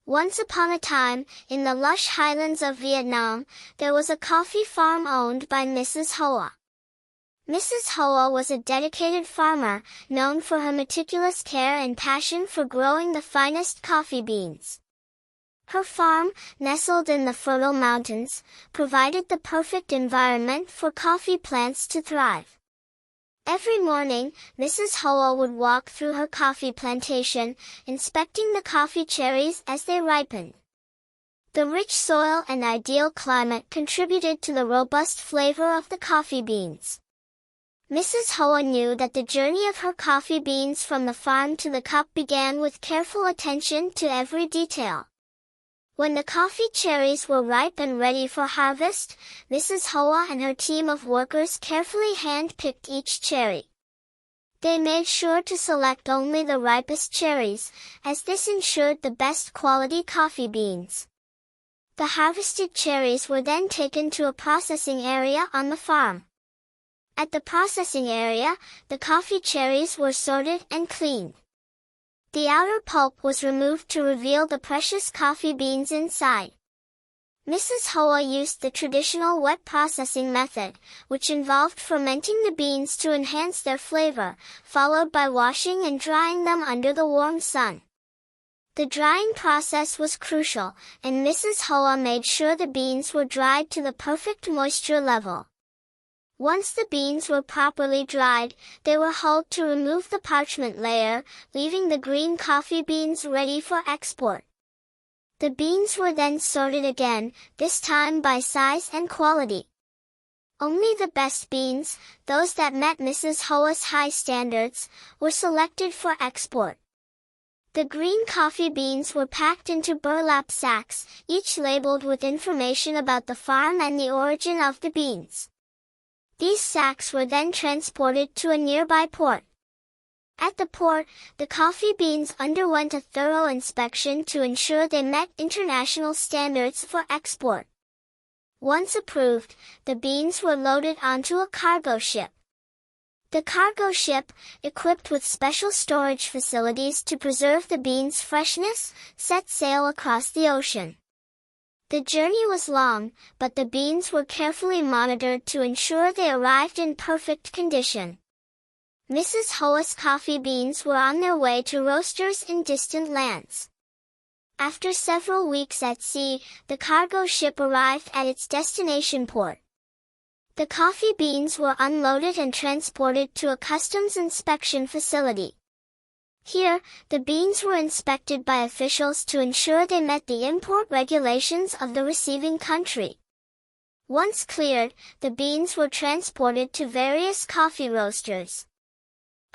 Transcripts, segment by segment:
Once upon a time, in the lush highlands of Vietnam, there was a coffee farm owned by Mrs. Hoa. Mrs. Hoa was a dedicated farmer, known for her meticulous care and passion for growing the finest coffee beans. Her farm, nestled in the fertile mountains, provided the perfect environment for coffee plants to thrive. Every morning, Mrs. Hoa would walk through her coffee plantation, inspecting the coffee cherries as they ripened. The rich soil and ideal climate contributed to the robust flavor of the coffee beans. Mrs. Hoa knew that the journey of her coffee beans from the farm to the cup began with careful attention to every detail. When the coffee cherries were ripe and ready for harvest, Mrs. Hoa and her team of workers carefully hand-picked each cherry. They made sure to select only the ripest cherries, as this ensured the best quality coffee beans. The harvested cherries were then taken to a processing area on the farm. At the processing area, the coffee cherries were sorted and cleaned. The outer pulp was removed to reveal the precious coffee beans inside. Mrs. Hoa used the traditional wet processing method, which involved fermenting the beans to enhance their flavor, followed by washing and drying them under the warm sun. The drying process was crucial, and Mrs. Hoa made sure the beans were dried to the perfect moisture level. Once the beans were properly dried, they were hulled to remove the parchment layer, leaving the green coffee beans ready for export. The beans were then sorted again, this time by size and quality. Only the best beans, those that met Mrs. Hoa's high standards, were selected for export. The green coffee beans were packed into burlap sacks, each labeled with information about the farm and the origin of the beans. These sacks were then transported to a nearby port. At the port, the coffee beans underwent a thorough inspection to ensure they met international standards for export. Once approved, the beans were loaded onto a cargo ship. The cargo ship, equipped with special storage facilities to preserve the beans' freshness, set sail across the ocean. The journey was long, but the beans were carefully monitored to ensure they arrived in perfect condition. Mrs. Hoa's coffee beans were on their way to roasters in distant lands. After several weeks at sea, the cargo ship arrived at its destination port. The coffee beans were unloaded and transported to a customs inspection facility. Here, the beans were inspected by officials to ensure they met the import regulations of the receiving country. Once cleared, the beans were transported to various coffee roasters.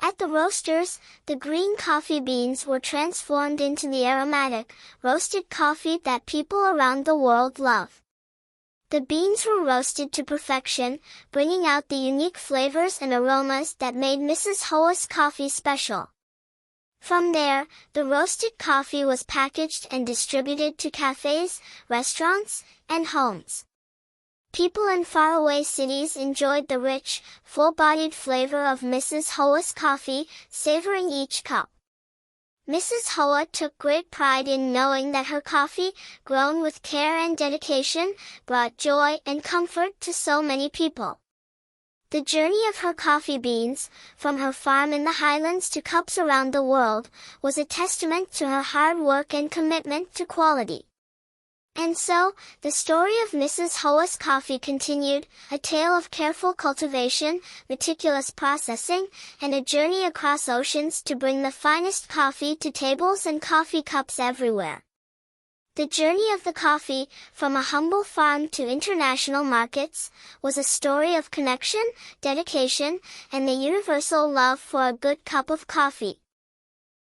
At the roasters, the green coffee beans were transformed into the aromatic, roasted coffee that people around the world love. The beans were roasted to perfection, bringing out the unique flavors and aromas that made Mrs. Hoa's coffee special. From there, the roasted coffee was packaged and distributed to cafes, restaurants, and homes. People in faraway cities enjoyed the rich, full-bodied flavor of Mrs. Hoa's coffee, savoring each cup. Mrs. Hoa took great pride in knowing that her coffee, grown with care and dedication, brought joy and comfort to so many people. The journey of her coffee beans, from her farm in the highlands to cups around the world, was a testament to her hard work and commitment to quality. And so, the story of Mrs. Hoa's coffee continued, a tale of careful cultivation, meticulous processing, and a journey across oceans to bring the finest coffee to tables and coffee cups everywhere. The journey of the coffee, from a humble farm to international markets, was a story of connection, dedication, and the universal love for a good cup of coffee.